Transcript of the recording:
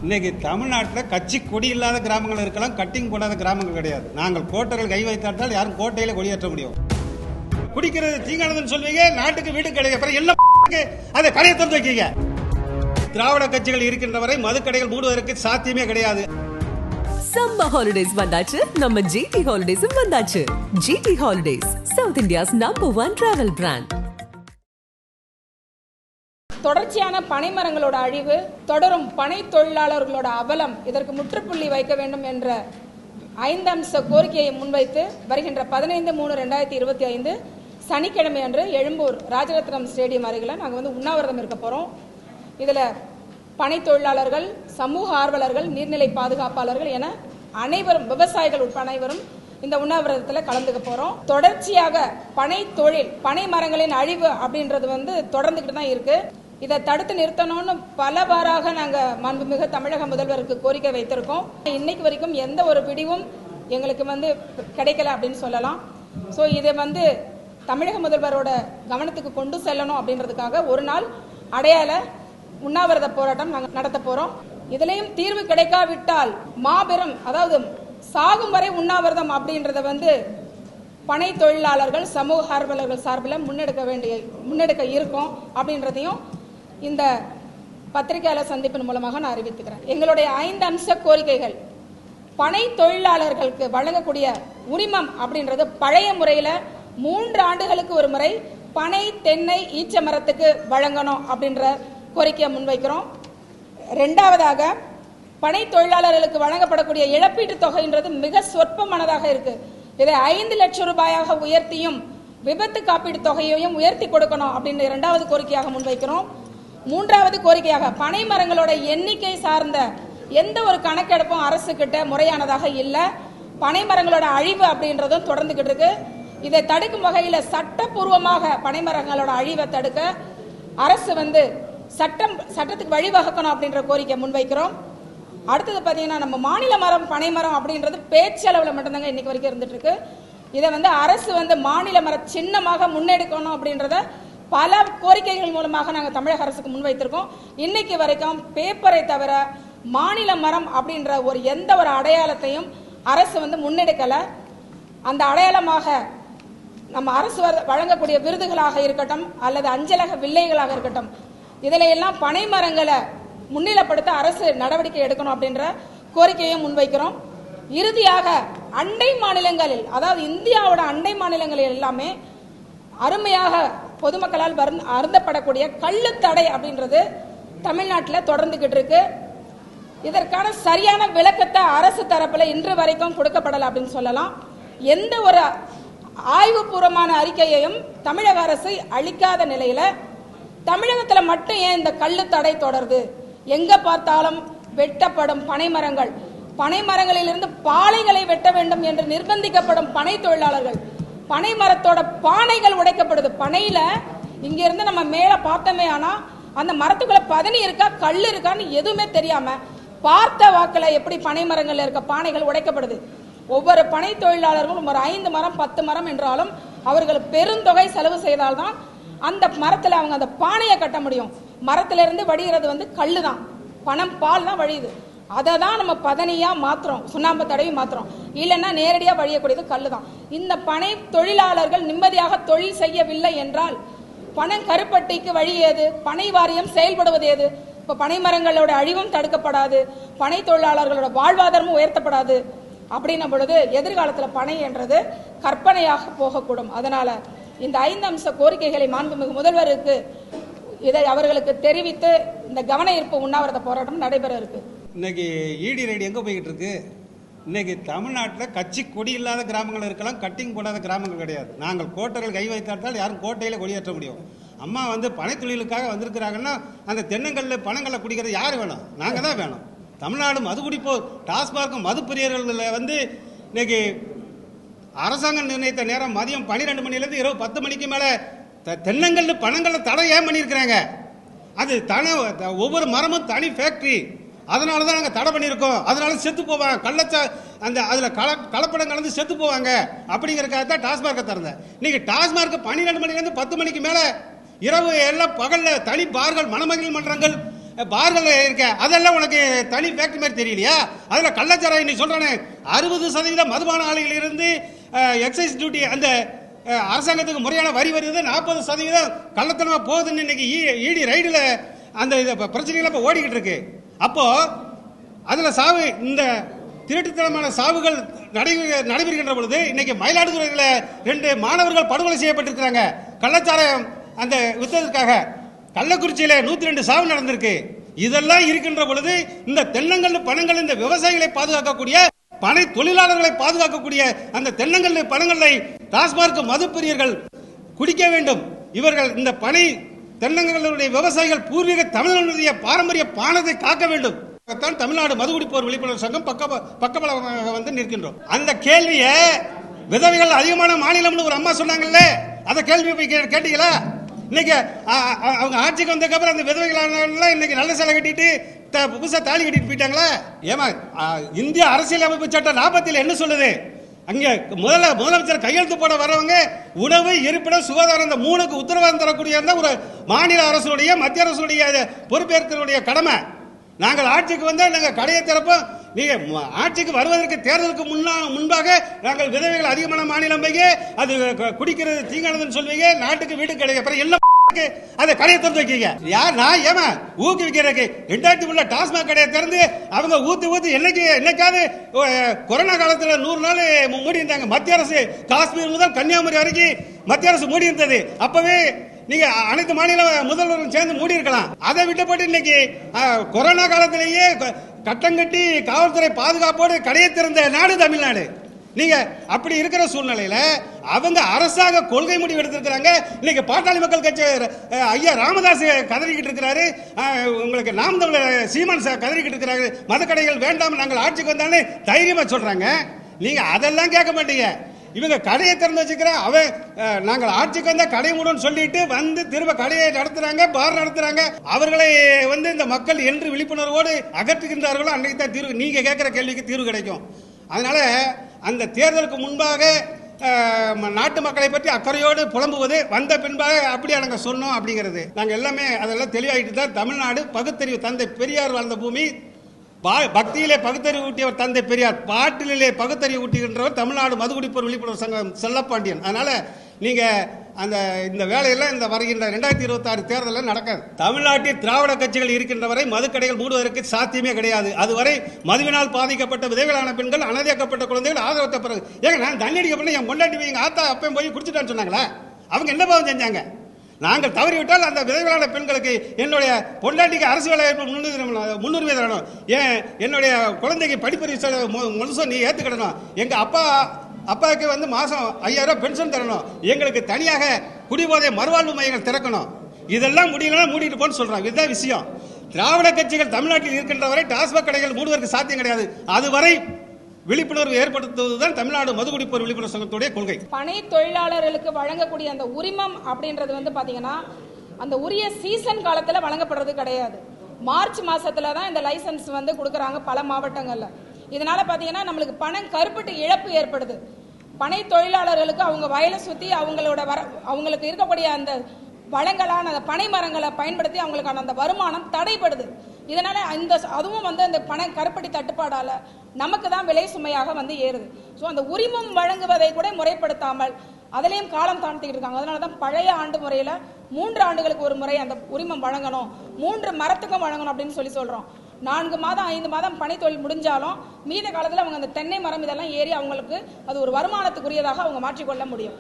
இன்னைக்கு தமிழ்நாட்டில் கட்சி கொடி இல்லாத கிராமங்கள் இருக்கலாம், கட்டிங் போடாத கிராமங்கள் கிடையாது. நாங்கள் கோட்டைகள் கை வைத்தால் யாரும் கோட்டையில கொடியேற்ற முடியும். குடிக்கிறது தீங்கானதுன்னு சொல்வீங்க, நாட்டுக்கு வீடு கிடைக்க எல்லாம் அதை கடையை திறந்து வைக்கீங்க. திராவிட கட்சிகள் இருக்கின்ற வரை மதுக்கடைகள் மூடுவதற்கு சாத்தியமே கிடையாது. சம்மர் ஹாலிடேஸ் வந்தாச்சு, நம்ம ஜிடி ஹாலிடேஸும் வந்தாச்சு. GT holidays, South India's number 1 travel brand. தொடர்ச்சியான பனைமரங்களோட அழிவு, தொடரும் பனை தொழிலாளர்களோட அவலம், இதற்கு முற்றுப்புள்ளி வைக்க வேண்டும் என்ற 5 அம்ச கோரிக்கையை முன்வைத்து வருகின்ற 15/3/2025 சனிக்கிழமை அன்று எழும்பூர் ராஜரத்னம் ஸ்டேடியம் அருகில் நாங்கள் உண்ணாவிரதம் இருக்க போகிறோம். இதில் பனை தொழிலாளர்கள், சமூக ஆர்வலர்கள், நீர்நிலை பாதுகாப்பாளர்கள் என அனைவரும், விவசாயிகள் உட்பட அனைவரும் இந்த உண்ணாவிரதத்தில் கலந்துக்க போகிறோம். தொடர்ச்சியாக பனை தொழில், பனை மரங்களின் அழிவு அப்படின்றது தொடர்ந்துக்கிட்டு தான் இருக்கு. இதை தடுத்து நிறுத்தணும்னு பலவாறாக நாங்கள் மாண்புமிகு தமிழக முதல்வருக்கு கோரிக்கை வைத்திருக்கோம். இன்னைக்கு வரைக்கும் எந்த ஒரு பிடிவும் எங்களுக்கு கிடைக்கல அப்படின்னு சொல்லலாம். ஸோ இதை தமிழக முதல்வரோட கவனத்துக்கு கொண்டு செல்லணும் அப்படின்றதுக்காக ஒரு நாள் அடையாள உண்ணாவிரத போராட்டம் நாங்கள் நடத்த போறோம். இதுலயும் தீர்வு கிடைக்காவிட்டால் மாபெரும், அதாவது சாகும் வரை உண்ணாவிரதம் அப்படின்றத பனை தொழிலாளர்கள், சமூக ஆர்வலர்கள் சார்பில் முன்னெடுக்க இருக்கும் அப்படின்றதையும் இந்த பத்திரிகையாளர் சந்திப்பின் மூலமாக நான் அறிவித்துக்கிறேன். எங்களுடைய 5 அம்ச கோரிக்கைகள்: பனை தொழிலாளர்களுக்கு வழங்கக்கூடிய உரிமம் அப்படின்றது பழைய முறையில் 3 ஆண்டுகளுக்கு ஒரு முறை பனை, தென்னை, ஈச்ச மரத்துக்கு வழங்கணும் அப்படின்ற கோரிக்கையை முன்வைக்கிறோம். 2வதாக, பனை தொழிலாளர்களுக்கு வழங்கப்படக்கூடிய இழப்பீட்டு தொகைன்றது மிக சொற்பமானதாக இருக்கு. இதை 5 லட்சம் ரூபாயாக உயர்த்தியும் விபத்து காப்பீடு தொகையையும் உயர்த்தி கொடுக்கணும் அப்படின்னு 2வது கோரிக்கையாக முன்வைக்கிறோம். 3வது கோரிக்கையாக, பனை மரங்களோட எண்ணிக்கை சார்ந்த எந்த ஒரு கணக்கெடுப்பும் அரசு கிட்ட முறையானதாக இல்லை. பனை மரங்களோட அழிவு அப்படின்றதும் தொடர்ந்துகிட்டு இருக்கு. இதை தடுக்கும் வகையில் சட்டப்பூர்வமாக பனை மரங்களோட அழிவை தடுக்க அரசு சட்டத்துக்கு வழிவகுக்கணும் அப்படின்ற கோரிக்கை முன்வைக்கிறோம். அடுத்தது பார்த்தீங்கன்னா, நம்ம மாநில மரம் பனை மரம் அப்படின்றது பேச்சளவில் மட்டும்தாங்க இன்னைக்கு வரைக்கும் இருந்துட்டு இருக்கு. இதை அரசு மாநில மர சின்னமாக முன்னெடுக்கணும் அப்படின்றத பல கோரிக்கைகள் மூலமாக நாங்கள் தமிழக அரசுக்கு முன்வைத்திருக்கோம். இன்னைக்கு வரைக்கும் பேப்பரை தவிர மாநில மரம் அப்படின்ற எந்த ஒரு அடையாளத்தையும் அரசு முன்னெடுக்கலை. அந்த அடையாளமாக நம்ம அரசு வழங்கக்கூடிய விருதுகளாக இருக்கட்டும் அல்லது அஞ்சலக வில்லைகளாக இருக்கட்டும், இதில் எல்லாம் பனை மரங்களை முன்னிலைப்படுத்த அரசு நடவடிக்கை எடுக்கணும் அப்படின்ற கோரிக்கையை முன்வைக்கிறோம். இறுதியாக, அண்டை மாநிலங்களில், அதாவது இந்தியாவோட அண்டை மாநிலங்களில் எல்லாமே அருமையாக பொதுமக்களால் அருந்தப்படக்கூடிய கள்ளுத்தடை அப்படின்றது தமிழ்நாட்டில் தொடர்ந்துகிட்டு இருக்கு. இதற்கான சரியான விளக்கத்தை அரசு தரப்பில் இன்று வரைக்கும் கொடுக்கப்படலை அப்படின்னு சொல்லலாம். எந்த ஒரு ஆய்வுபூர்வமான அறிக்கையையும் தமிழக அரசு அளிக்காத நிலையில தமிழகத்தில் மட்டும் ஏன் இந்த கள்ளுத்தடை தொடருது? எங்க பார்த்தாலும் வெட்டப்படும் பனைமரங்கள், பனைமரங்களிலிருந்து பாலைகளை வெட்ட வேண்டும் என்று நிர்பந்திக்கப்படும் பனை தொழிலாளர்கள், பனை மரத்தோட பானைகள் உடைக்கப்படுது. பனையில இங்க இருந்து நம்ம மேல பார்த்தோமே, ஆனா அந்த மரத்துக்குள்ள பதனி இருக்கா, கல் இருக்கான்னு எதுவுமே தெரியாம பார்த்த வாக்குல எப்படி பனை மரங்கள்ல இருக்க பானைகள் உடைக்கப்படுது. ஒவ்வொரு பனை தொழிலாளர்களும் ஒரு 5 மரம் 10 மரம் என்றாலும் அவர்கள் பெருந்தொகை செலவு செய்தால்தான் அந்த மரத்துல அவங்க அந்த பானையை கட்ட முடியும். மரத்திலிருந்து வடிகிறது கல்லு தான், பணம் பால் தான் வழியுது. அதை தான் நம்ம பதனியா மாத்திரம், சுண்ணாம்பு தடவி மாத்திரம், இல்லைன்னா நேரடியா வழியக்கூடியது கல்லு தான். இந்த பனை தொழிலாளர்கள் நிம்மதியாக தொழில் செய்யவில்லை என்றால் பணம் கருப்பட்டிக்கு வழி ஏது? பனை வாரியம் செயல்படுவது ஏது? இப்ப பனை மரங்களோட அழிவும் தடுக்கப்படாது, பனை தொழிலாளர்களோட வாழ்வாதாரமும் உயர்த்தப்படாது. அப்படின்னும் பொழுது எதிர்காலத்தில் பனை என்றது கற்பனையாக போகக்கூடும். அதனால இந்த 5 அம்ச கோரிக்கைகளை மாண்புமிகு முதல்வருக்கு இதை அவர்களுக்கு தெரிவித்து இந்த கவன ஈர்ப்பு உண்ணாவிரத போராட்டம் நடைபெற இருக்கு. இன்னைக்கு ஈடி ரைடு எங்கே போய்கிட்டு இருக்கு? இன்னைக்கு தமிழ்நாட்டில் கட்சி கொடி இல்லாத கிராமங்கள் இருக்கலாம், கட்டிங் போடாத கிராமங்கள் கிடையாது. நாங்கள் கோட்டைகள் கை வைத்தால் யாரும் கோட்டையில் கொடியேற்ற முடியும். அம்மா பனை தொழிலுக்காக வந்திருக்கிறாங்கன்னா அந்த தென்னங்கல்ல பணங்களை குடிக்கிறது யார் வேணும்? நாங்கள் தான் வேணும். தமிழ்நாடு மது குடிப்போர், டாஸ்மாக் மது பிரியர்களில் இன்னைக்கு அரசாங்கம் நிர்ணயித்த நேரம் மதியம் 12 மணிலேருந்து இரவு 10 மணிக்கு மேலே தென்னங்கல் பணங்களை தடை ஏன் பண்ணியிருக்கிறாங்க? அது ஒவ்வொரு மரமும் தனி ஃபேக்ட்ரி, அதனால தான் நாங்கள் தடை பண்ணியிருக்கோம். அதனால செத்து போவாங்க, அதில் கலப்படம் கலந்து செத்து போவாங்க அப்படிங்கிறதுக்காக தான் டாஸ்மார்க்கை திறந்தேன். இன்னைக்கு டாஸ்மார்க் 12 மணிலேருந்து 10 மணிக்கு மேலே இரவு எல்லாம் பகலில் தனி பார்கள், மணமகிழ் மன்றங்கள், பார்கள் இருக்க அதெல்லாம் உனக்கு தனி ஃபேக்டரி மாதிரி தெரியலையா? அதில் கள்ளச்சாராயம் நீ சொல்றானே 60% மதுபான ஆலைகளிலிருந்து எக்ஸைஸ் டியூட்டி அந்த அரசாங்கத்துக்கு முறையான வரி வருது, 40% கள்ளத்தனமா போகுதுன்னு இன்னைக்கு இடி ரைடில் அந்த பிரச்சனைகள் இப்போ ஓடிக்கிட்டு இருக்கு. அப்போ அதுல சாவு இந்த திருட்டுத்தனமான சாவுகள் நடைபெறுகின்ற பொழுது இன்னைக்கு மயிலாடுதுறையில் 2 மாணவர்கள் படுகொலை செய்யப்பட்டிருக்கிறாங்க கள்ளச்சாராயம் அந்த வித்ததற்காக. கள்ளக்குறிச்சியில 102 சாவு நடந்திருக்கு. இதெல்லாம் இருக்கின்ற பொழுது இந்த தென்னங்கல் பணங்கள் இந்த விவசாயிகளை பாதுகாக்கக்கூடிய பனை தொழிலாளர்களை பாதுகாக்கக்கூடிய அந்த தென்னங்கல் பணங்களை டாஸ்மார்க் மதுப்பிரியர்கள் குடிக்க வேண்டும். இவர்கள் இந்த பனை தென்னங்களுடைய விவசாயிகள் பூர்வீக தமிழர்களுடைய பாரம்பரிய பானத்தை காக்க வேண்டும். தமிழ்நாடு மதுகுடிப்போர் விழிப்புணர்வு சங்கம் பக்கபலமாக வந்து நிற்கின்றோம். அந்த கேள்வியை விதவைகள் அதிகமான மாநிலம்னு ஒரு அம்மா சொன்னாங்கல்ல, அந்த கேள்வி போய் கேட்டீங்களா? இன்னைக்கு அவங்க ஆட்சிக்கு வந்ததுக்கு அப்புறம் அந்த விதவைகள் இன்னைக்கு நல்ல சேலை கட்டிட்டு புதுசா தாலி கட்டிட்டு போயிட்டாங்களா? ஏமா இந்திய அரசியலமைப்பு சட்டம் 40 என்ன சொல்லுது? அங்க முதலமைச்சர் கையெழுத்து போட வரவங்க உணவு, இருப்பிடம், சுகாதாரம் இந்த 3க்கு உத்தரவாதம் தரக்கூடிய ஒரு மாநில அரசுடைய மத்திய அரசுடைய பொறுப்பேற்கிறதுடைய கடமை. நாங்கள் ஆட்சிக்கு வந்தால் நாங்கள் கடையை திறப்போம். நீங்க ஆட்சிக்கு வருவதற்கு தேர்தலுக்கு முன்பாக நாங்கள் விதவைகள் அதிகமான மாநிலம் வைங்க, அது குடிக்கிறது தீங்கானதுன்னு சொல்வீங்க, நாட்டுக்கு வீடு கிடையாது, அப்புறம் எல்லாம் அதை கடையை திறந்து வைக்கீங்க. யார் நான் ஏமா ஊக்குவிக்கிறதுக்கு? 2003 டாஸ்மாக் கடையை திறந்து அவங்க ஊத்தி என்னைக்காவது கொரோனா காலத்தில் 100 நாள் மூடி இருந்தாங்க. மத்திய அரசு காஷ்மீர் முதல் கன்னியாகுமரி வரைக்கும் மத்திய அரசு மூடி இருந்தது. அப்பவே நீங்க அனைத்து மாநில முதல்வரும் சேர்ந்து மூடி இருக்கலாம். அதை விட்டு போட்டு இன்னைக்கு கொரோனா காலத்திலேயே கட்டம் கட்டி காவல்துறை பாதுகாப்போடு கடையை திறந்த நாடு தமிழ்நாடு. நீங்க அப்படி இருக்கிற சூழ்நிலையில அவங்க அரசாங்க கொள்கை முடிவு எடுத்திருக்கிறாங்க. இன்னைக்கு பாட்டாளி மக்கள் கட்சி ஐயா ராமதாஸ் கதறிக்கிட்டு இருக்கிறாரு, உங்களுக்கு நாம் தமிழர் சீமான் கதறிக்கிட்டு இருக்கிறாரு, மதக்கடைகள் வேண்டாம் நாங்கள் ஆட்சிக்கு வந்தாலும் தைரியமா சொல்றாங்க. நீங்க அதெல்லாம் கேட்க மாட்டீங்க. இவங்க கடையை திறந்து வச்சுக்கிறேன், அவன் நாங்கள் ஆட்சிக்கு வந்தா கடை மூடன்னு சொல்லிட்டு வந்து திரும்ப கடையை நடத்துறாங்க, பார் நடத்துறாங்க. அவர்களை வந்து இந்த மக்கள் என்று விழிப்புணர்வோடு அகற்றுகின்றார்களோ அன்னைக்கு தான் தீர்வு, நீங்க கேட்கிற கேள்விக்கு தீர்வு கிடைக்கும். அதனால அந்த தேர்தலுக்கு முன்பாக நாட்டு மக்களை பற்றி அக்கறையோடு புலம்புவது வந்த பின்பாக அப்படியே நாங்கள் சொன்னோம் அப்படிங்கிறது நாங்கள் எல்லாமே அதெல்லாம் தெளிவாகிட்டு தான். தமிழ்நாடு பகுத்தறிவு தந்தை பெரியார் வாழ்ந்த பூமி, பக்தியிலே பகுத்தறிவு ஊட்டியவர் தந்தை பெரியார், பாட்டிலே பகுத்தறிவு ஊட்டுகின்றவர் தமிழ்நாடு மதுகுடிப்போர் விழிப்புணர்வு சங்கம் செல்லப்பாண்டியன். அதனால நீங்க அந்த இந்த வேலையெல்லாம் இந்த வருகின்ற 2026 தேர்தலில் நடக்காது. தமிழ்நாட்டில் திராவிட கட்சிகள் இருக்கின்ற வரை மதுக்கடைகள் மூடுவதற்கு சாத்தியமே கிடையாது. அதுவரை மதுவினால் பாதிக்கப்பட்ட விதவைகளான பெண்கள், அனதையாக்கப்பட்ட குழந்தைகள், ஆதரவற்ற பிறகு ஏங்க நான் தண்ணி அடிக்கப்பட்ட என் கொண்டாட்டி எங்க ஆத்தா அப்பையும் போய் குடிச்சிட்டான்னு சொன்னாங்களா? அவங்க என்ன பாவம் செஞ்சாங்க? நாங்கள் தவறிவிட்டால் அந்த விதவைகளான பெண்களுக்கு என்னுடைய பொண்டாட்டிக்கு அரசு வேலை முன்னுரிமை தரணும், என்னுடைய குழந்தைக்கு படிப்பறிவு முழுசும் நீ ஏற்றுக்கிடணும், எங்க அப்பாவுக்கு வந்து மாசம் 5000 ரூபாய் பென்ஷன் தரணும், எங்களுக்கு தனியாக குடிபோதை மறுவாழ்வு மையங்கள் திறக்கணும். இதெல்லாம் முடியலன்னா மூடிட்டு போன்னு சொல்றாங்க. இதுதான் விஷயம். திராவிட கட்சிகள் தமிழ்நாட்டில் இருக்கின்ற வரை டாஸ்மாக் கடைகள் மூடுவதற்கு சாத்தியம் கிடையாது. அதுவரை விழிப்புணர்வு ஏற்படுத்துவதுதான் தமிழ்நாடு மதுகுடிப்போர் விழிப்புணர்வு சங்கத்துடைய கொள்கை. பனை தொழிலாளர்களுக்கு வழங்கக்கூடிய அந்த உரிமம் அப்படின்றது வந்து பாத்தீங்கன்னா அந்த உரிய சீசன் காலத்துல வழங்கப்படுறது கிடையாது. மார்ச் மாசத்துல தான் இந்த லைசன்ஸ் வந்து கொடுக்கறாங்க பல மாவட்டங்கள்ல. இதனால பாத்தீங்கன்னா நம்மளுக்கு பணம் கருப்பட்டு இழப்பு ஏற்படுது. பனை தொழிலாளர்களுக்கு அவங்க வயலை சுத்தி அவங்களுக்கு இருக்கக்கூடிய அந்த வளங்களான அந்த பனை மரங்களை பயன்படுத்தி அவங்களுக்கான அந்த வருமானம் தடைப்படுது. இதனால அதுவும் வந்து அந்த பனை கருப்பட்டி தட்டுப்பாடால நமக்கு தான் விலை சுமையாக வந்து ஏறுது. ஸோ அந்த உரிமம் வழங்குவதை கூட முறைப்படுத்தாமல் அதிலையும் காலம் தாழ்த்திக்கிட்டு இருக்காங்க. அதனால தான் பழைய ஆண்டு முறையில் 3 ஆண்டுகளுக்கு ஒரு முறை அந்த உரிமம் வழங்கணும், 3 மரத்துக்கும் வழங்கணும் அப்படின்னு சொல்றோம். 4 மாதம் 5 மாதம் பனை தொழில் முடிஞ்சாலும் மீத காலத்தில் அவங்க அந்த தென்னை மரம் இதெல்லாம் ஏறி அவங்களுக்கு அது ஒரு வருமானத்துக்குரியதாக அவங்க மாற்றிக்கொள்ள முடியும்.